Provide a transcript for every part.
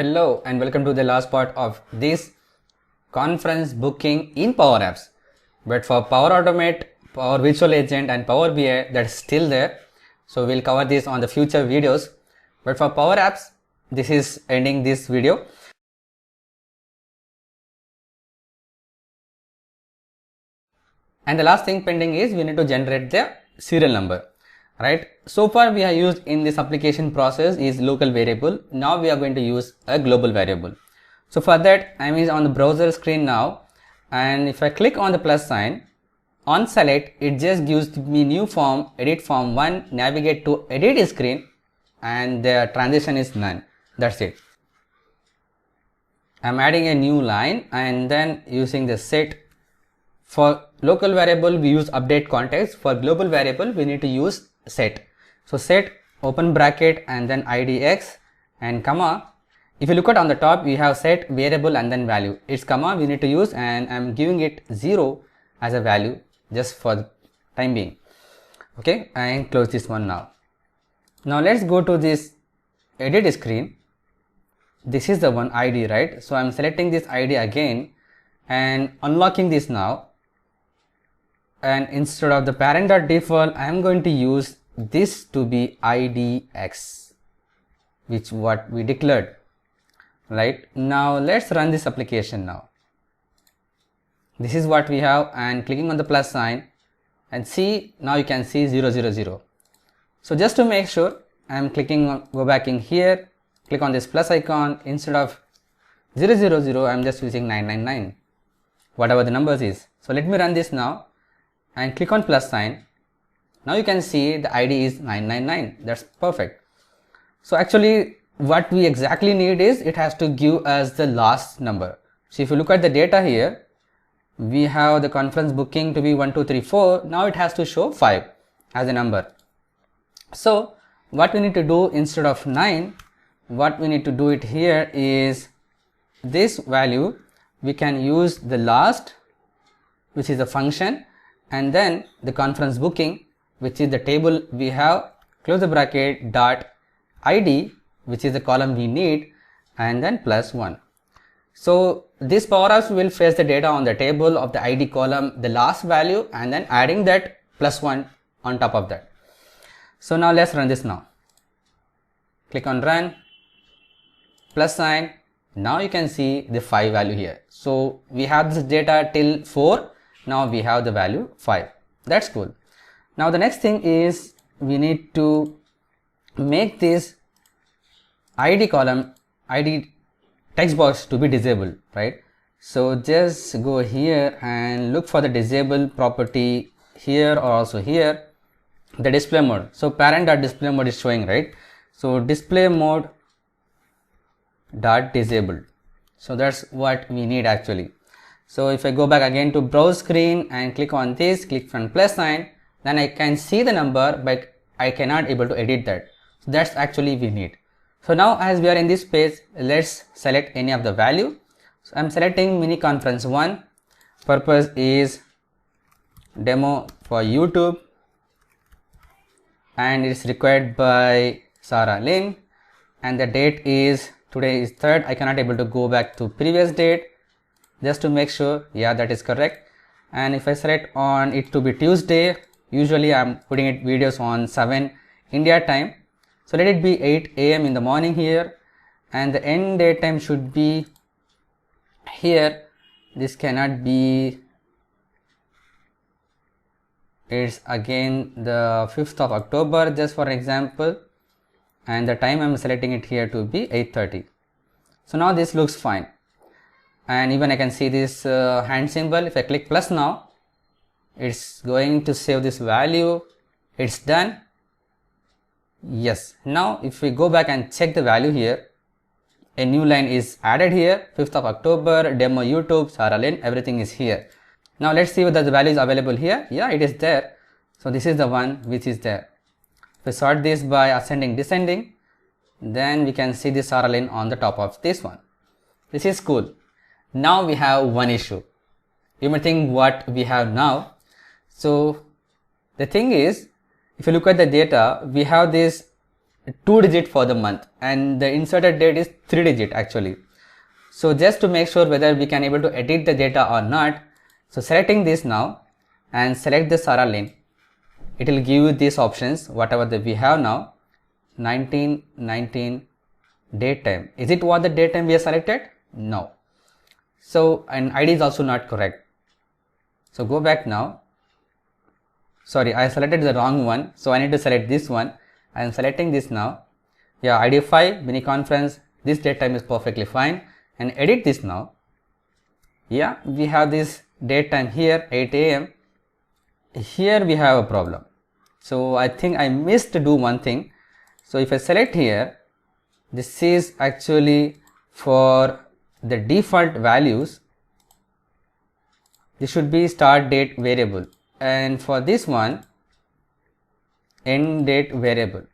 Hello and welcome to the last part of this conference booking in Power Apps. But for Power Automate, Power Virtual Agent and Power BI, that's still there. So we'll cover this on the future videos. But for Power Apps, this is ending this video. And the last thing pending is we need to generate the serial number. Right, so far we have used in this application process is local variable. Now we are going to use a global variable. So for that, I am on the browser screen now, and if I click on the plus sign on select, it just gives me new form, edit form 1, navigate to edit screen, and the transition is none. That's it. I'm adding a new line and then using the set. For local variable we use update context. For global variable we need to use set. So set open bracket and then idx and comma. If you look at on the top, we have set variable and then value. It's comma we need to use, and I'm giving it 0 as a value just for the time being. Okay, and close this one now. Now let's go to this edit screen. This is the one ID, right? So I'm selecting this ID again and unlocking this now. And instead of the parent.default, I am going to use this to be idx, which what we declared. Right, now let's run this application now. This is what we have, and clicking on the plus sign and see, now you can see 000. So just to make sure, I am clicking on, go back in here, click on this plus icon. Instead of 000, I am just using 999, whatever the numbers is. So let me run this now and click on plus sign. Now you can see the ID is 999. That's perfect. So actually what we exactly need is it has to give us the last number. So if you look at the data here, we have the conference booking to be 1234. Now it has to show 5 as a number. So what we need to do, instead of 9, what we need to do it here is this value we can use the last, which is the function, and then the conference booking, which is the table we have, close the bracket, dot ID, which is the column we need, and then plus 1. So this Power Apps will fetch the data on the table of the ID column, the last value, and then adding that plus 1 on top of that. So now let's run this now. Click on run, plus sign. Now you can see the 5 value here. So we have this data till 4. Now we have the value 5. That's cool. Now the next thing is we need to make this ID column, ID text box to be disabled, right? So just go here and look for the disable property here or also here, the display mode. So parent.display mode is showing, right? So display mode dot disabled. So that's what we need actually. So if I go back again to browse screen and click on this, click on plus sign, then I can see the number, but I cannot able to edit that. So that's actually we need. So now as we are in this page, let's select any of the value. So I'm selecting mini conference 1. Purpose is demo for YouTube, and it's required by Sarah Lynn, and the date is today is 3rd. I cannot able to go back to previous date just to make sure, yeah, that is correct. And if I select on it to be Tuesday, usually I'm putting it videos on 7 India time. So let it be 8 AM in the morning here, and the end date time should be here. This cannot be, it's again the 5th of October just for example, and the time I'm selecting it here to be 8:30. So now this looks fine, and even I can see this hand symbol. If I click plus now, it's going to save this value. It's done. Yes. Now if we go back and check the value here, a new line is added here, 5th of October, demo YouTube, Sarah Lynn, everything is here. Now let's see whether the value is available here. Yeah, it is there. So this is the one which is there. If we sort this by ascending descending, then we can see the Sarah Lynn on the top of this one. This is cool. Now we have one issue. You may think what we have now. So the thing is, if you look at the data, we have this 2 digit for the month and the inserted date is 3 digit actually. So just to make sure whether we can able to edit the data or not, so selecting this now and select the Sara Lane, it will give you these options whatever that we have now. 1919 date time. Is it what the date time we have selected? No. So and ID is also not correct. So go back now. Sorry, I selected the wrong one, so I need to select this one. I am selecting this now. Yeah, ID 5 mini conference, this date time is perfectly fine, and edit this now. Yeah, we have this date time here 8 a.m. Here we have a problem. So I think I missed to do one thing. So if I select here, this is actually for the default values. This should be start date variable, and for this one end date variable.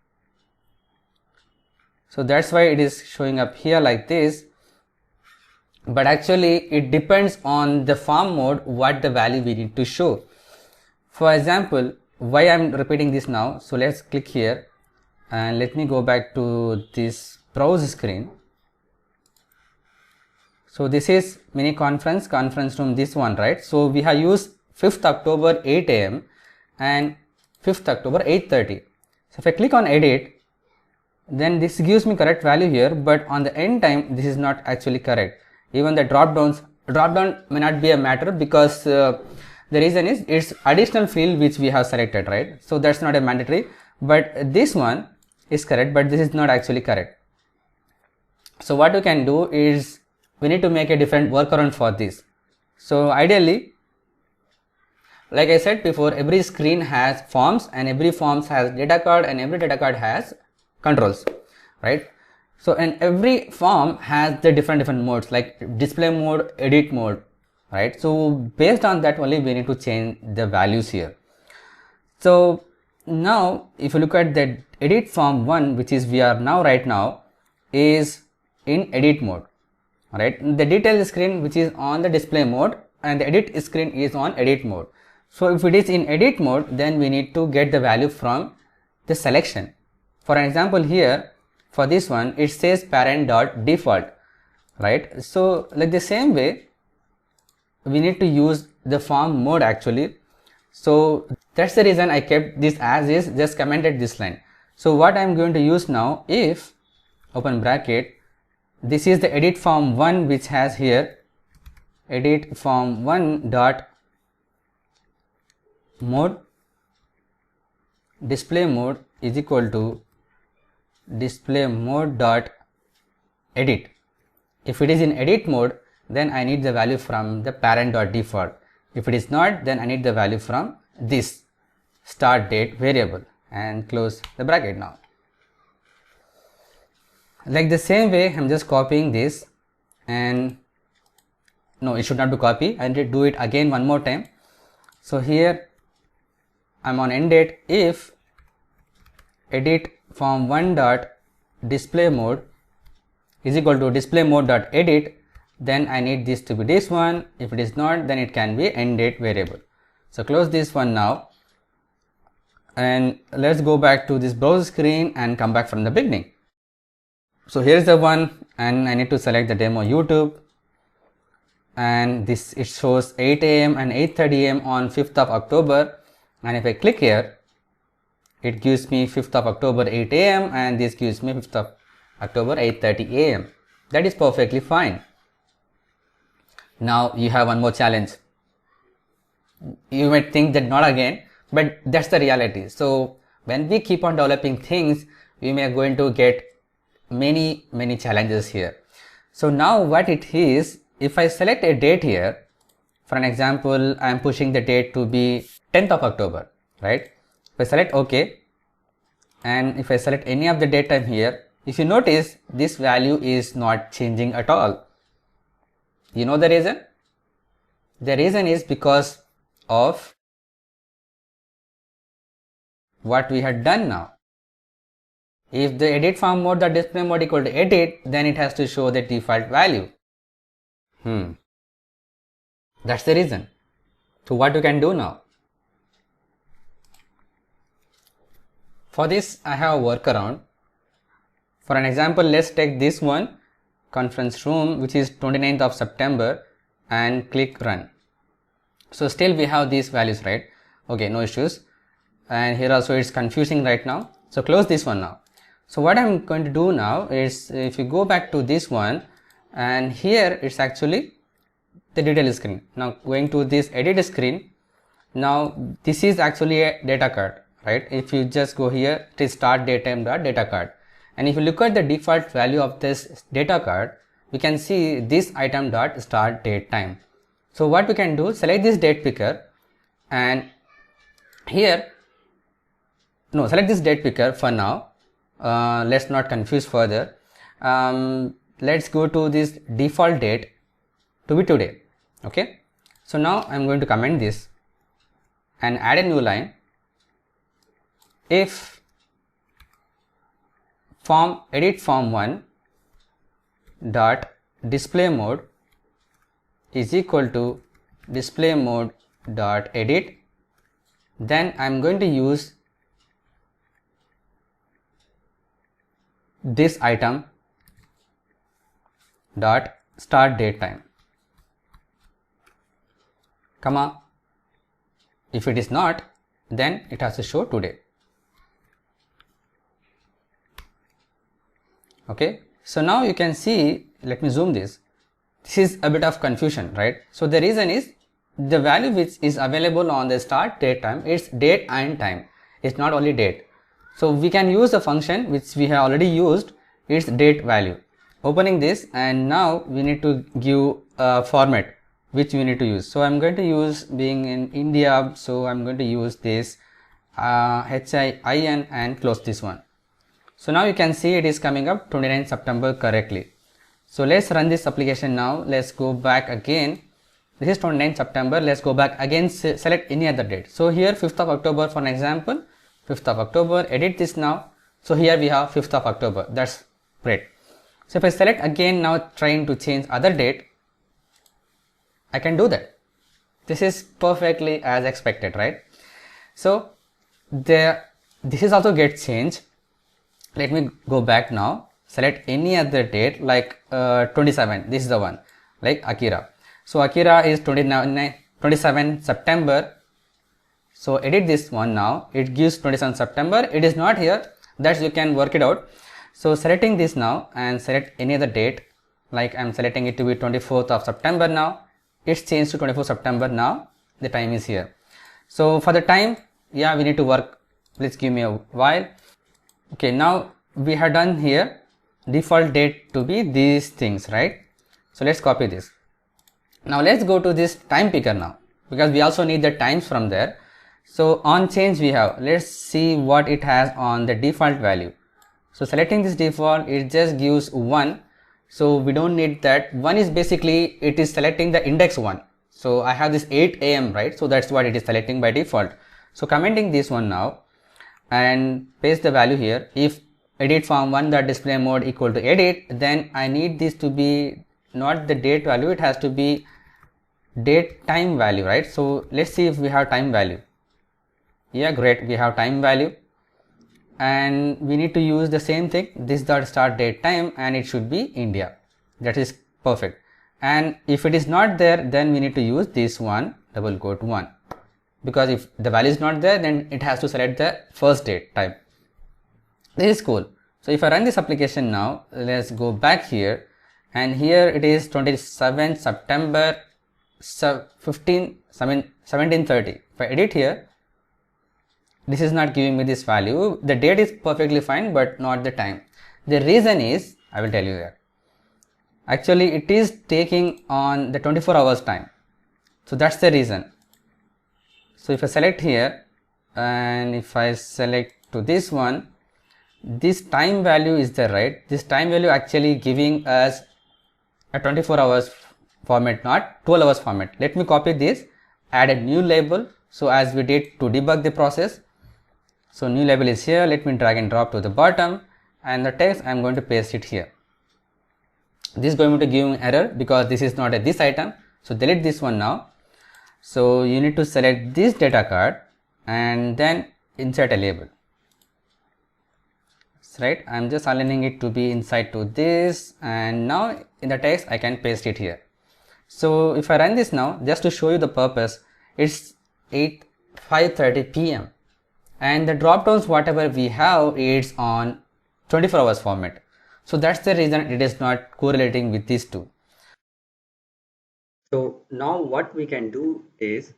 So that's why it is showing up here like this, but actually it depends on the form mode what the value we need to show. For example, why I'm repeating this now, so let's click here and let me go back to this browse screen. So this is mini conference room, this one, right? So we have used 5th October 8 a.m. and 5th October 8:30. So if I click on edit, then this gives me correct value here, but on the end time this is not actually correct. Even the drop down may not be a matter, because the reason is it's additional field which we have selected, right? So that's not a mandatory, but this one is correct, but this is not actually correct. So what we can do is we need to make a different workaround for this. So ideally, like I said before, every screen has forms and every forms has data card and every data card has controls, right? So and every form has the different modes like display mode, edit mode, right? So based on that only we need to change the values here. So now if you look at the edit form 1, which is we are now right now, is in edit mode, right? The detail screen which is on the display mode and the edit screen is on edit mode. So if it is in edit mode, then we need to get the value from the selection. For an example here, for this one it says parent.default, right? So like the same way we need to use the form mode actually. So that's the reason I kept this as is, just commented this line. So what I am going to use now, if open bracket, this is the edit form 1 which has here edit form 1 dot mode display mode is equal to display mode dot edit. If it is in edit mode, then I need the value from the parent dot default. If it is not, then I need the value from this start date variable, and close the bracket now. Like the same way, I'm just copying this, and no, it should not be copy. I need to do it again one more time. So here I'm on end date. If edit form 1 dot display mode is equal to display mode dot edit, then I need this to be this one. If it is not, then it can be end date variable. So close this one now, and let's go back to this browser screen and come back from the beginning. So here is the one, and I need to select the demo YouTube, and this it shows 8 a.m. and 8:30 a.m. on 5th of October, and if I click here, it gives me 5th of October 8 a.m. and this gives me 5th of October 8:30 a.m. That is perfectly fine. Now you have one more challenge. You might think that not again, but that's the reality. So when we keep on developing things, we may going to get many challenges here. So now what it is, if I select a date here, for an example, I am pushing the date to be 10th of October, right? If I select OK, and if I select any of the date time here, if you notice, this value is not changing at all. You know the reason? The reason is because of what we had done now. If the edit form mode dot display mode equal to edit, then it has to show the default value. That's the reason. So what you can do now? For this, I have a workaround. For an example, let's take this one, conference room, which is 29th of September, and click run. So still we have these values, right? Okay, no issues. And here also it's confusing right now. So close this one now. So what I'm going to do now is, if you go back to this one, and here it's actually the detail screen. Now going to this edit screen, now this is actually a data card, right? If you just go here, it is start date time dot data card, and if you look at the default value of this data card, we can see this item dot start date time. So what we can do, select this date picker, and here select this date picker for now. Let's not confuse further. Let's go to this default date to be today. Okay, so now I'm going to comment this and add a new line. If form edit form1 dot display mode is equal to display mode dot edit, then I'm going to use this item dot start date time, comma, if it is not, then it has to show today. Okay, so now you can see, let me zoom this. This is a bit of confusion, right? So the reason is the value which is available on the start date time, it's date and time. It's not only date. So we can use a function which we have already used, its date value. Opening this, and now we need to give a format which we need to use. So I'm going to use, being in India, so I'm going to use this HIN and close this one. So now you can see it is coming up 29 September correctly. So let's run this application now. Let's go back again. This is 29 September. Let's go back again, select any other date. So here 5th of October for an example, 5th of October, edit this now. So here we have 5th of October. That's great. So if I select again now, trying to change other date, I can do that. This is perfectly as expected, right? So this is also get changed. Let me go back now, select any other date like 27, this is the one, like Akira. So Akira is 27 September. So edit this one now, it gives 27 September. It is not here, that you can work it out. So selecting this now and select any other date, like I'm selecting it to be 24th of September now. It's changed to 24th September now, the time is here. So for the time, yeah, we need to work. Please give me a while. Okay, now we have done here default date to be these things, right? So let's copy this. Now let's go to this time picker now, because we also need the times from there. So on change we have, let's see what it has on the default value. So selecting this default, it just gives 1. So we don't need that. 1 is basically, it is selecting the index 1. So I have this 8 AM, right? So that's what it is selecting by default. So commenting this one now and paste the value here. If edit form1 dot display mode equal to edit, then I need this to be not the date value, it has to be date time value, right? So let's see if we have time value. Yeah, great, we have time value, and we need to use the same thing, this dot start date time, and it should be India. That is perfect. And if it is not there, then we need to use this one, double quote 1, because if the value is not there, then it has to select the first date time. This is cool. So if I run this application now, let's go back here, and here it is 27 September 1730. If I edit here, this is not giving me this value. The date is perfectly fine, but not the time. The reason is, I will tell you that. Actually, it is taking on the 24 hours time. So that's the reason. So if I select here, and if I select to this one, this time value is there, right? This time value actually giving us a 24 hours format, not 12 hours format. Let me copy this, add a new label. So as we did to debug the process. So new label is here. Let me drag and drop to the bottom, and the text I'm going to paste it here. This is going to give me error because this is not a this item. So delete this one now. So you need to select this data card and then insert a label. right? I'm just aligning it to be inside to this, and now in the text I can paste it here. So if I run this now, just to show you the purpose, it's 5:30 p.m. and the drop downs whatever we have is on 24 hours format. So that's the reason it is not correlating with these two. So now what we can do is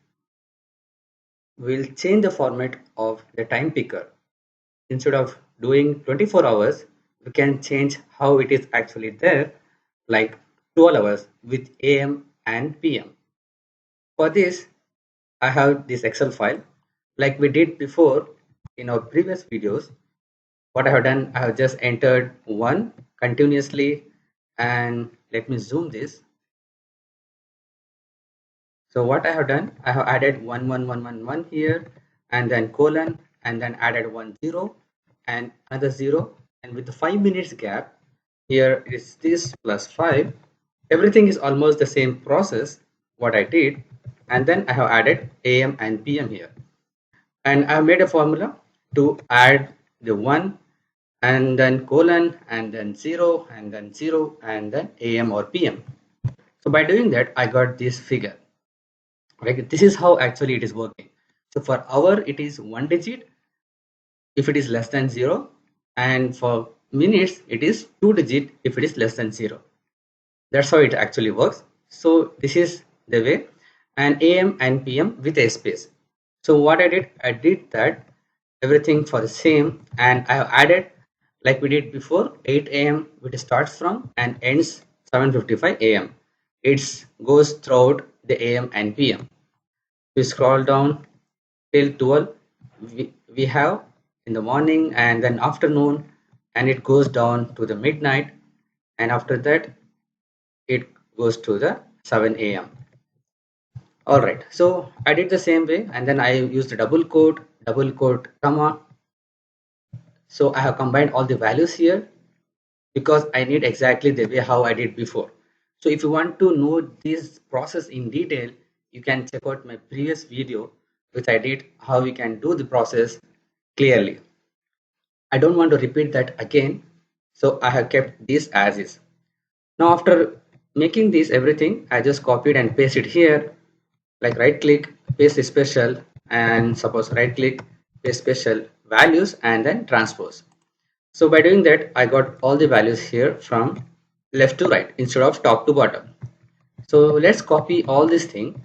we'll change the format of the time picker. Instead of doing 24 hours, we can change how it is actually there, like 12 hours with AM and PM. For this, I have this Excel file like we did before in our previous videos. What I have done, I have just entered 1 continuously, and let me zoom this. So what I have done, I have added 11111 here, and then colon, and then added 10 and another 0, and with the 5 minutes gap here is this plus 5. Everything is almost the same process what I did, and then I have added AM and PM here, and I have made a formula to add the 1 and then colon and then 0 and then 0 and then AM or PM. So by doing that, I got this figure. Like this is how actually it is working. So for hour it is 1 digit if it is less than 0, and for minutes it is 2 digit if it is less than 0. That's how it actually works. So this is the way, and AM and PM with a space. So what I did that everything for the same, and I have added like we did before 8 AM which starts from and ends 7:55 AM. It goes throughout the AM and PM. We scroll down till 12. We have in the morning and then afternoon, and it goes down to the midnight, and after that it goes to the 7 a.m. All right, so I did the same way, and then I used a double quote, comma. So I have combined all the values here because I need exactly the way how I did before. So if you want to know this process in detail, you can check out my previous video which I did how we can do the process clearly. I don't want to repeat that again, so I have kept this as is. Now after making this everything, I just copied and paste it here, like right click, paste special, and suppose right click, paste special values, and then transpose. So by doing that, I got all the values here from left to right instead of top to bottom. So let's copy all this thing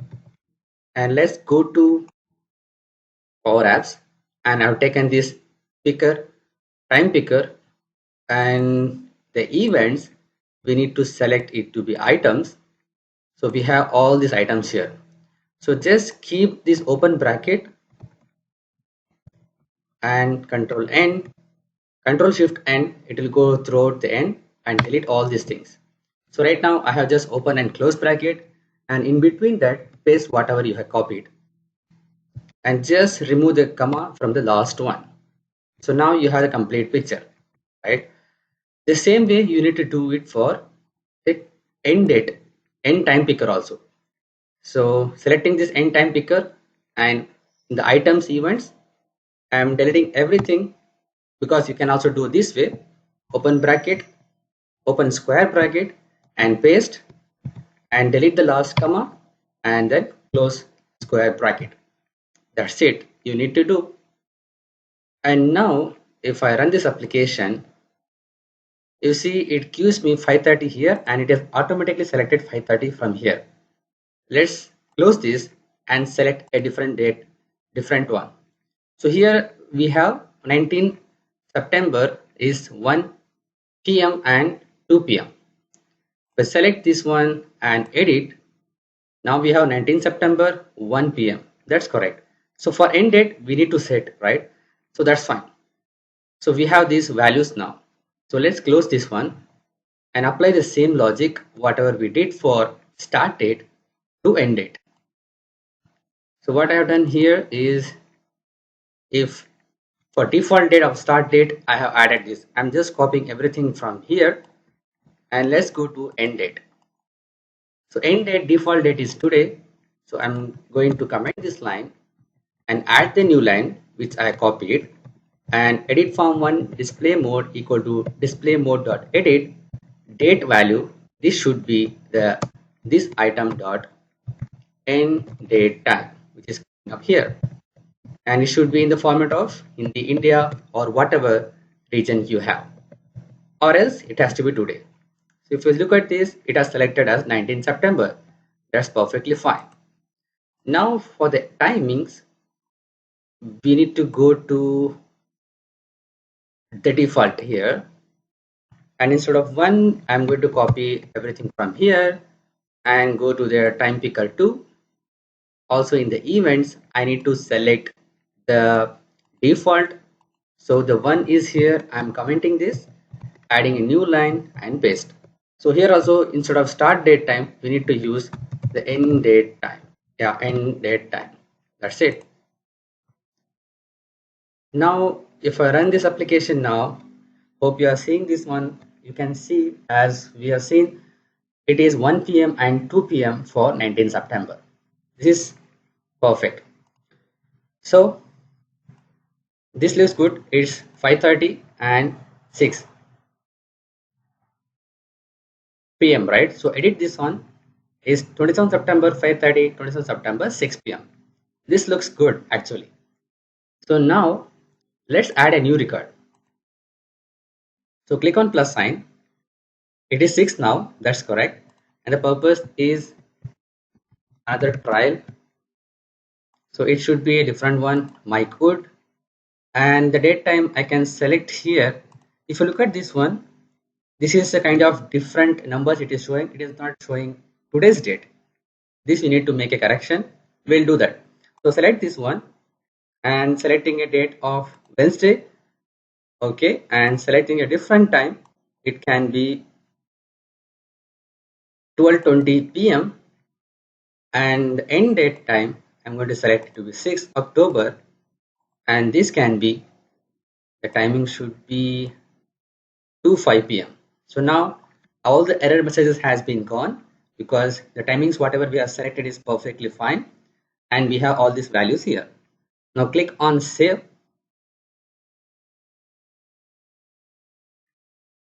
and let's go to Power Apps, and I've taken this picker, time picker, and the events, we need to select it to be items. So we have all these items here. So just keep this open bracket and control N, control shift N, it will go throughout the end and delete all these things. So right now I have just open and close bracket, and in between that paste whatever you have copied and just remove the comma from the last one. So now you have a complete picture, right? The same way you need to do it for the end date, end time picker also. So selecting this end time picker, and in the items events, I am deleting everything because you can also do this way: open bracket, open square bracket, and paste, and delete the last comma, and then close square bracket. That's it you need to do. And now if I run this application, you see it gives me 5:30 here, and it has automatically selected 5:30 from here. Let's close this and select a different date, different one. So here we have 19 September is 1 p.m. and 2 p.m. We select this one and edit. Now we have 19 September 1 p.m. That's correct. So for end date we need to set, right? So that's fine. So we have these values now. So let's close this one and apply the same logic whatever we did for start date to end date. So what I have done here is, if for default date of start date I have added this, I'm just copying everything from here, and let's go to end date. So end date default date is today, so I'm going to comment this line and add the new line which I copied, and edit form 1 display mode equal to display mode dot edit date value. This should be the this item dot end date tag, which is coming up here, and it should be in the format of Hindi India or whatever region you have, or else it has to be today. So if you look at this, it has selected as 19 September. That's perfectly fine. Now for the timings, we need to go to the default here, and instead of 1, I'm going to copy everything from here and go to their time picker 2. Also in the events, I need to select the default. So the 1 is here. I'm commenting this, adding a new line and paste. So here also, instead of start date time, we need to use the end date time. Yeah, end date time. That's it. Now if I run this application now, hope you are seeing this one. You can see, as we have seen, it is 1 p.m. and 2 p.m. for 19 September. This is perfect. So this looks good. It's 5:30 and 6 p.m. right? So edit this one is 27 September 5:30, 27 September 6 p.m. This looks good actually. So now let's add a new record. So click on plus sign. It is 6 now, that's correct. And the purpose is another trial. So it should be a different one, my code. And the date time I can select here. If you look at this one, this is a kind of different numbers it is showing. It is not showing today's date. This we need to make a correction. We'll do that. So select this one and selecting a date of Wednesday. Okay, and selecting a different time. It can be 12:20 p.m. and end date time I'm going to select it to be 6 October, and this can be, the timing should be 2:05 p.m. So now all the error messages has been gone because the timings whatever we have selected is perfectly fine, and we have all these values here. Now click on save.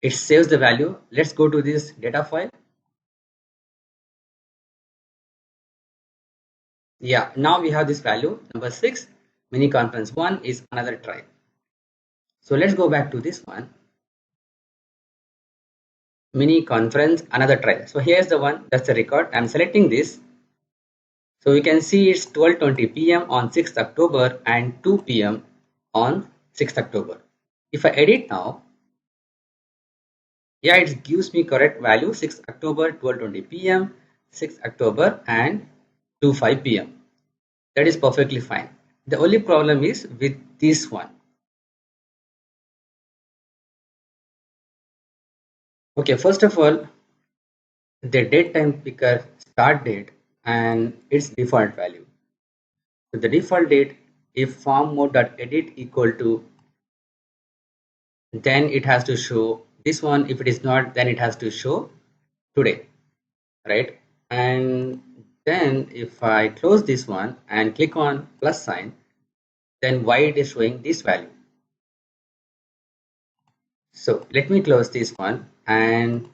It saves the value. Let's go to this data file. Yeah, now we have this value number 6. Mini conference 1 is another try. So let's go back to this one. Mini conference another try. So here's the one, that's the record. I'm selecting this. So you can see it's 12:20 p.m. on 6th October and 2 p.m. on 6th October. If I edit now, yeah, it gives me correct value, 6th October 12:20 p.m., 6th October and 2:05 p.m. That is perfectly fine. The only problem is with this one. Okay, first of all, the date time picker start date and its default value. So the default date, if form mode.edit equal to, then it has to show this one. If it is not, then it has to show today, right? And then if I close this one and click on plus sign, then why it is showing this value. So let me close this one and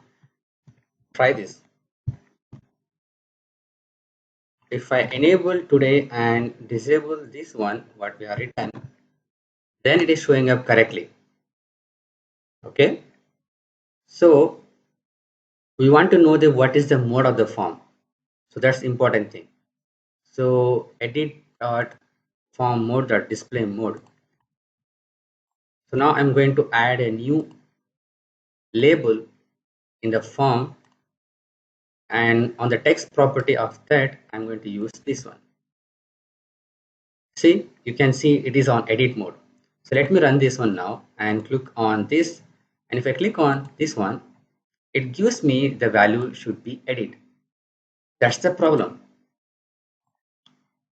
try this. If I enable today and disable this one, what we have written, then it is showing up correctly. Okay. So we want to know what is the mode of the form. So that's important thing. So edit dot form mode dot display mode. So now I'm going to add a new label in the form, and on the text property of that I'm going to use this one. See, you can see it is on edit mode. So let me run this one now and click on this, and if I click on this one, it gives me the value should be edit. That's the problem,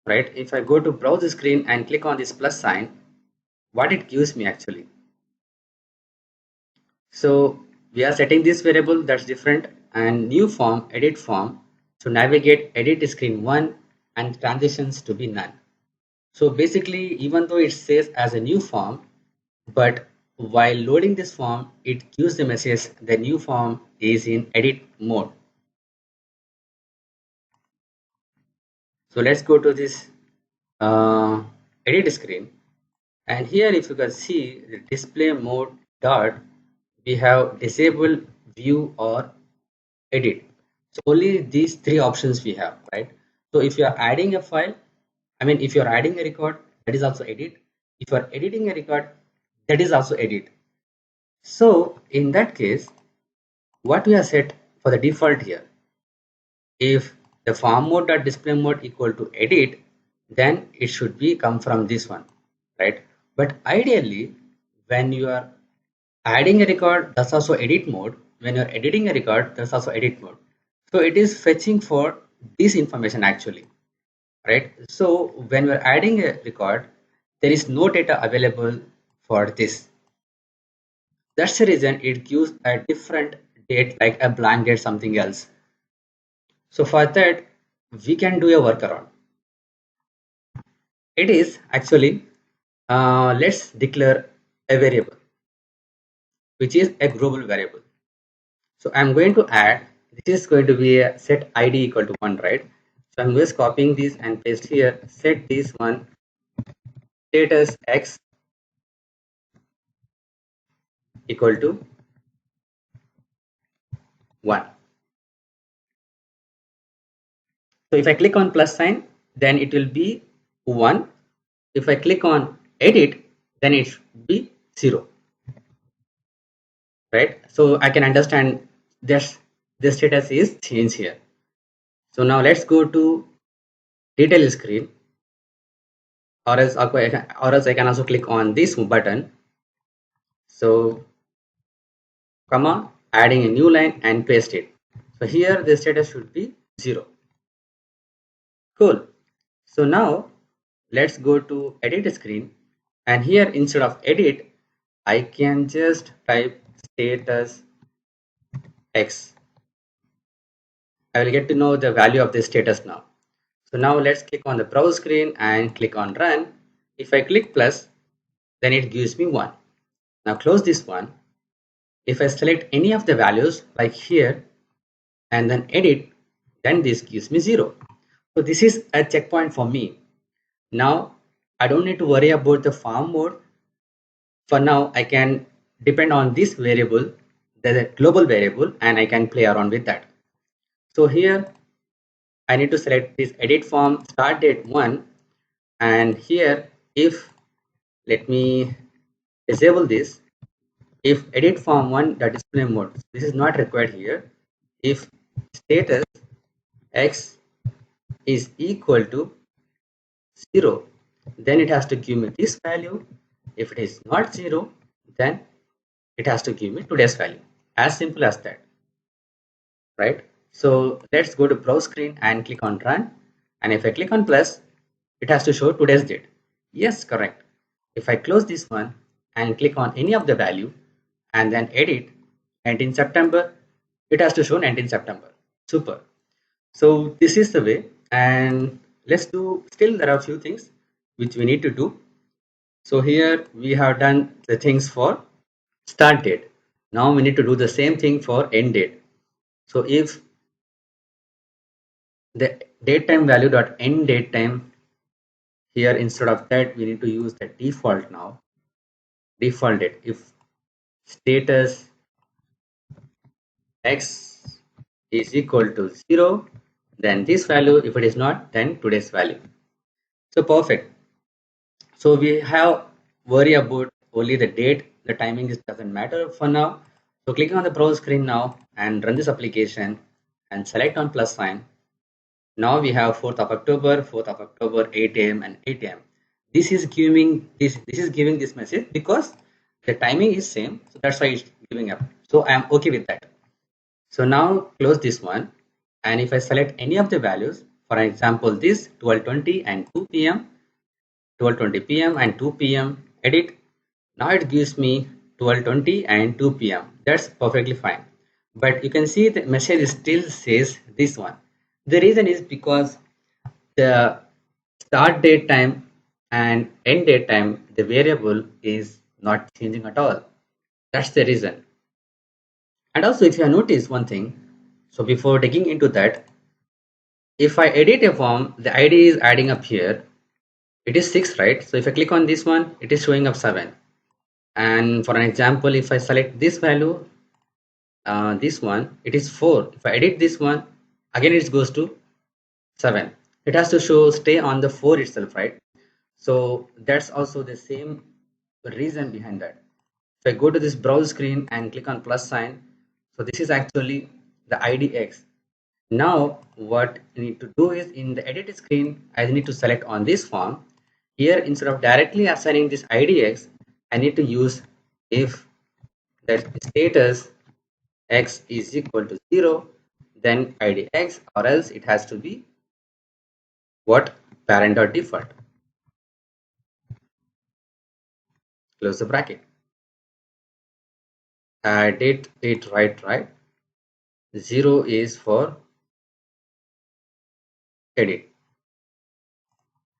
right? If I go to browse the screen and click on this plus sign, what it gives me actually. So we are setting this variable, that's different, and new form, edit form. So navigate edit screen 1 and transitions to be none. So basically, even though it says as a new form, but while loading this form, it gives the message the new form is in edit mode. So let's go to this edit screen, and here if you can see the display mode dot, we have disable view or edit. So only these three options we have, right? So if you are adding a file, if you are adding a record, that is also edit. If you are editing a record, that is also edit. So in that case, what we have set for the default here, if the form mode dot display mode equal to edit, then it should be come from this one, right? But ideally, when you are adding a record, that's also edit mode. When you're editing a record, that's also edit mode. So it is fetching for this information actually, right? So when we're adding a record, there is no data available for this. That's the reason it gives a different date, like a blank date, something else. So for that, we can do a workaround. It is actually, let's declare a variable, which is a global variable. So I'm going to add, this is going to be a set id equal to 1, right? So I'm just copying this and paste here, set this one status x equal to 1. So if I click on plus sign, then it will be 1. If I click on edit, then it should be 0, right? So I can understand this status is changed here. So now let's go to detail screen, or else I can also click on this button. So comma, adding a new line and paste it. So here the status should be 0. Cool. So now let's go to edit screen, and here instead of edit, I can just type status x. I will get to know the value of this status now. So now let's click on the browse screen and click on run. If I click plus, then it gives me 1. Now close this one. If I select any of the values like here and then edit, then this gives me 0. So this is a checkpoint for me. Now I don't need to worry about the farm mode. For now, I can depend on this variable, the global variable, and I can play around with that. So here I need to select this edit form start date 1, and here if, let me disable this, if edit form 1 the display mode, this is not required here. If status x is equal to 0, then it has to give me this value. If it is not 0, then it has to give me today's value. As simple as that, right? So let's go to browse screen and click on run, and if I click on plus, it has to show today's date. Yes, correct. If I close this one and click on any of the value and then edit 19 September, it has to show 19 September. Super. So this is the way, and let's do, still there are a few things which we need to do. So here we have done the things for start date. Now we need to do the same thing for end date. So if the date time value dot end date time, here instead of that we need to use the default now. Default date, if status x is equal to 0, then this value, if it is not, then today's value. So perfect. So we have worry about only the date, the timing doesn't matter for now. So clicking on the browse screen now and run this application and select on plus sign. Now we have 4th of October, 8 a.m. and 8 a.m. This is giving this message because the timing is same, so that's why it's giving up. So I am okay with that. So now close this one, and if I select any of the values, for example this 12:20 and 2 p.m., 12:20 p.m. and 2 p.m. edit. Now it gives me 12:20 and 2 p.m. That's perfectly fine. But you can see the message still says this one. The reason is because the start date time and end date time, the variable is not changing at all. That's the reason. And also, if you have noticed one thing, so before digging into that, if I edit a form, the ID is adding up here. It is 6, right? So if I click on this one, it is showing up 7. And for an example, if I select this value, this one, it is 4. If I edit this one, again it goes to 7. It has to stay on the 4 itself, right? So that's also the same reason behind that. If I go to this browse screen and click on plus sign, so this is actually the IDX. Now what I need to do is, in the edit screen, I need to select on this form. Here, instead of directly assigning this IDX, I need to use if that status x is equal to 0, then IDX, or else it has to be what? Parent dot default. Close the bracket. Date it right. 0 is for edit,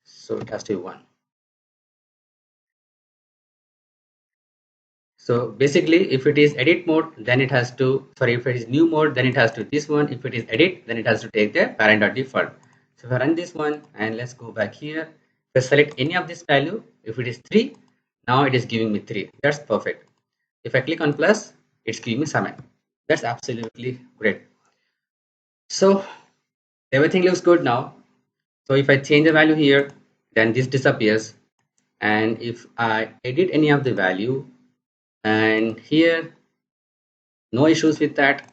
so it has to be 1. So basically, if it is edit mode, then it has to, sorry, if it is new mode, then it has to this one. If it is edit, then it has to take the parent dot default. So if I run this one and let's go back here, if I select any of this value, if it is 3, now it is giving me 3. That's perfect. If I click on plus, it's giving me 7. That's absolutely great. So everything looks good now. So if I change the value here, then this disappears. And if I edit any of the value, and here, no issues with that.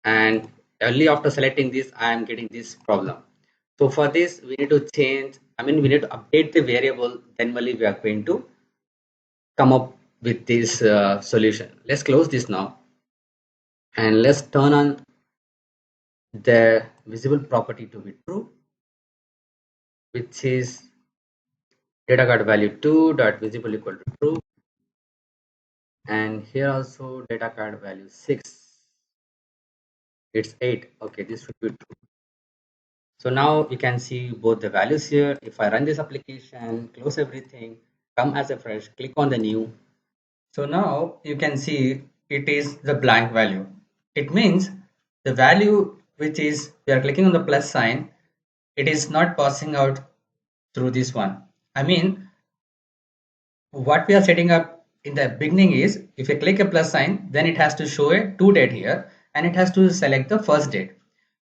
And only after selecting this, I am getting this problem. So for this, we need to change, we need to update the variable, then only we are going to come up with this solution. Let's close this now. And let's turn on the visible property to be true, which is data card value 2 dot visible equal to true. And here also data card value 6, it's 8. Okay, this should be true. So now you can see both the values here. If I run this application, close everything, come as a fresh, click on the new. So now you can see it is the blank value. It means the value which is, we are clicking on the plus sign, it is not passing out through this one. What we are setting up in the beginning is, if you click a plus sign, then it has to show a to date here, and it has to select the first date.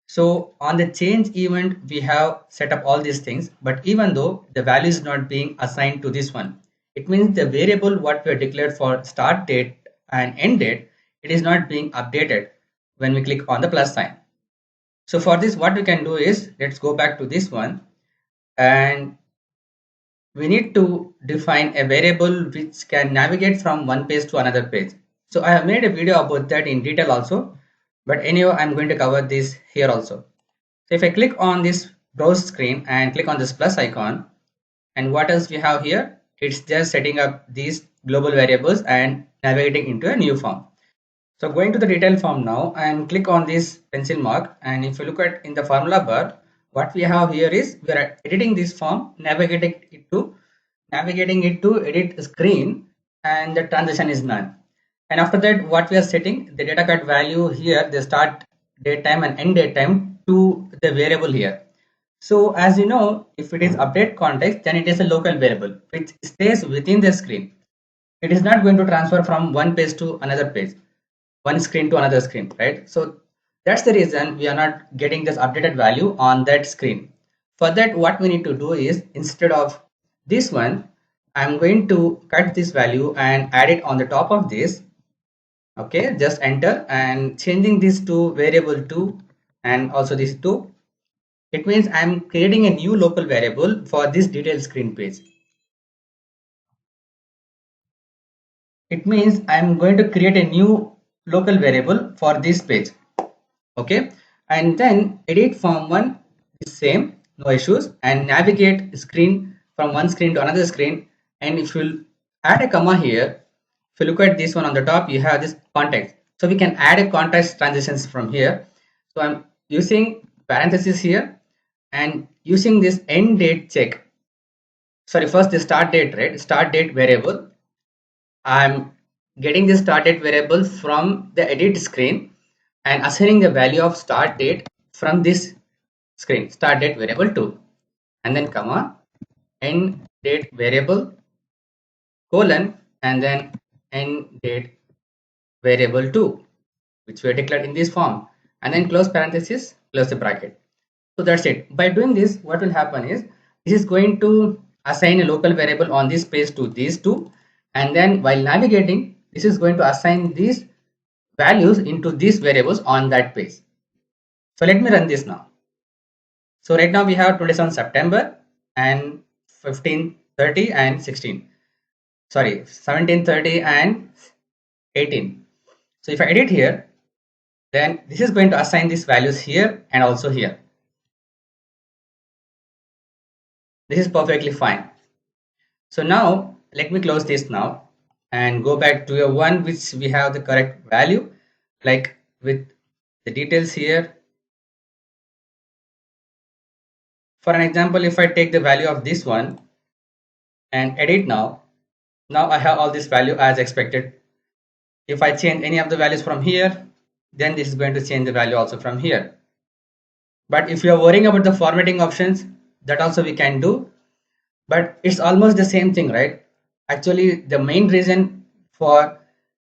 So on the change event, we have set up all these things, but even though the value is not being assigned to this one, it means the variable what we are declared for start date and end date, it is not being updated when we click on the plus sign. So for this, what we can do is, let's go back to this one, and we need to define a variable which can navigate from one page to another page. So I have made a video about that in detail also, but anyway, I'm going to cover this here also. So if I click on this browse screen and click on this plus icon, and what else we have here, it's just setting up these global variables and navigating into a new form. So going to the detail form now and click on this pencil mark, and if you look at in the formula bar, what we have here is, we are editing this form, navigating it to edit screen, and the transition is none. And after that, what we are setting the data card value here, the start date time and end date time to the variable here. So as you know, if it is update context, then it is a local variable which stays within the screen. It is not going to transfer from one page to another page, one screen to another screen, right? So that's the reason we are not getting this updated value on that screen. For that, what we need to do is, instead of this one, I'm going to cut this value and add it on the top of this. Okay, just enter, and changing this to variable 2 and also this 2. It means I'm creating a new local variable for this detail screen page. It means I'm going to create a new local variable for this page. Okay, and then edit form 1 is same, no issues, and navigate screen from one screen to another screen. And if you add a comma here, if you look at this one on the top, you have this context, so we can add a context transitions from here. So I'm using parentheses here and using this end date check, sorry, first the start date, right? Start date variable, I'm getting the start date variable from the edit screen and assigning the value of start date from this screen, start date variable 2, and then comma end date variable colon and then end date variable 2, which we declared in this form, and then close parenthesis, close the bracket. So that's it. By doing this, what will happen is this is going to assign a local variable on this page to these two, and then while navigating, this is going to assign these values into these variables on that page. So let me run this now. So right now we have 27 September and 15:30 and 16. Sorry, 17:30 and 18. So if I edit here, then this is going to assign these values here and also here. This is perfectly fine. So now let me close this now and go back to a one which we have the correct value, like with the details here. For an example, if I take the value of this one and edit now I have all this value as expected. If I change any of the values from here, then this is going to change the value also from here. But if you are worrying about the formatting options, that also we can do, but it's almost the same thing, right? Actually, the main reason for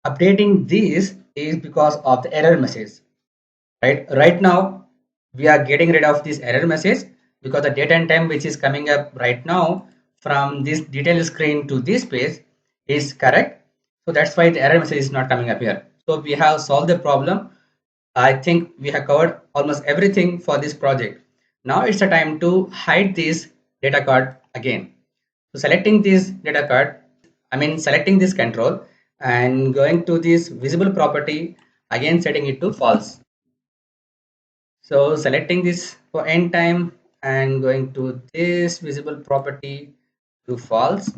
updating these is because of the error message, right now we are getting rid of this error message because the date and time which is coming up right now from this detail screen to this page is correct. So that's why the error message is not coming up here. So we have solved the problem. I think we have covered almost everything for this project. Now it's the time to hide this data card again. So selecting this data card, selecting this control and going to this visible property, again setting it to false. So selecting this for end time and going to this visible property to false.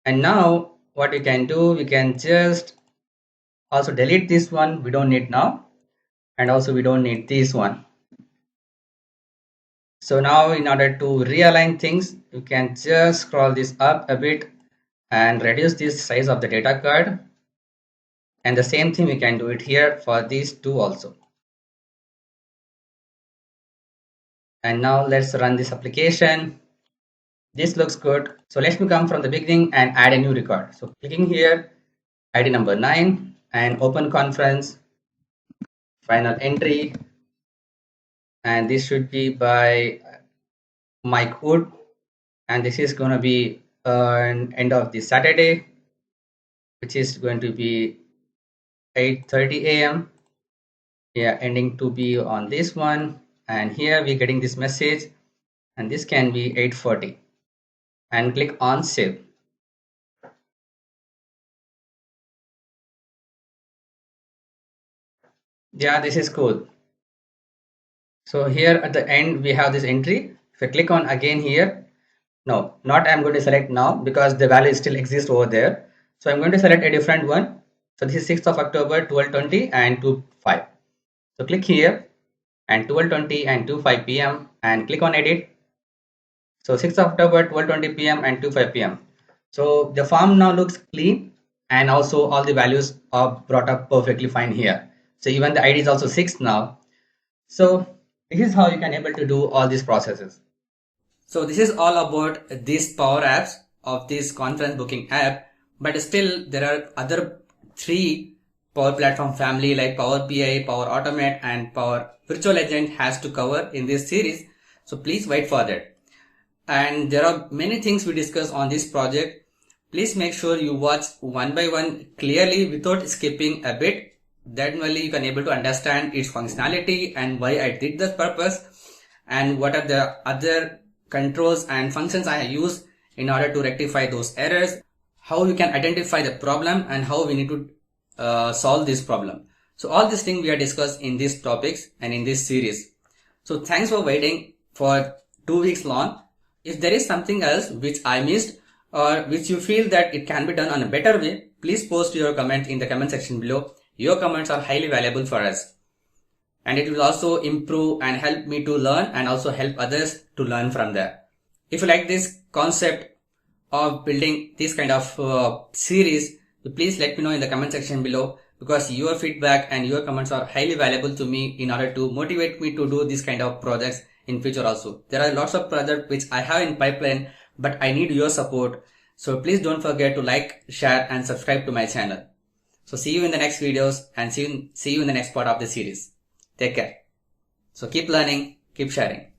And now what we can do, we can just also delete this one, we don't need now, and also we don't need this one. So now in order to realign things, you can just scroll this up a bit and reduce this size of the data card, and the same thing we can do it here for these two also. And now let's run this application. This looks good. So let me come from the beginning and add a new record. So clicking here, ID number 9 and open conference, final entry, and this should be by Mike Wood, and this is going to be end of the Saturday, which is going to be 8:30 a.m. Yeah, ending to be on this one, and here we're getting this message, and this can be 8:40, and click on save. Yeah, this is cool. So here at the end we have this entry. If I click on again here, no, not I'm going to select now because the value still exists over there. So I'm going to select a different one. So this is 6th of October 12:20 and 2:05. So click here and 12:20 and 2:05 p.m. and click on edit. So 6th of October 12:20 p.m. and 2:05 p.m. So the form now looks clean, and also all the values are brought up perfectly fine here. So even the ID is also 6 now. So this is how you can able to do all these processes. So this is all about these power apps of this conference booking app, but still there are other 3 Power Platform family like Power BI, Power Automate and Power Virtual Agent has to cover in this series. So please wait for that. And there are many things we discuss on this project. Please make sure you watch one by one clearly without skipping a bit. Then only you can able to understand its functionality and why I did this purpose and what are the other controls and functions I use in order to rectify those errors, how you can identify the problem and how we need to solve this problem. So all these things we are discussed in these topics and in this series. So thanks for waiting for 2 weeks long. If there is something else which I missed or which you feel that it can be done on a better way, please post your comment in the comment section below. Your comments are highly valuable for us, and it will also improve and help me to learn and also help others to learn from there. If you like this concept of building this kind of series, please let me know in the comment section below, because your feedback and your comments are highly valuable to me in order to motivate me to do this kind of projects in future also. There are lots of projects which I have in pipeline, but I need your support. So please don't forget to like, share and subscribe to my channel. So see you in the next videos and see you in the next part of the series. Take care. So keep learning, keep sharing.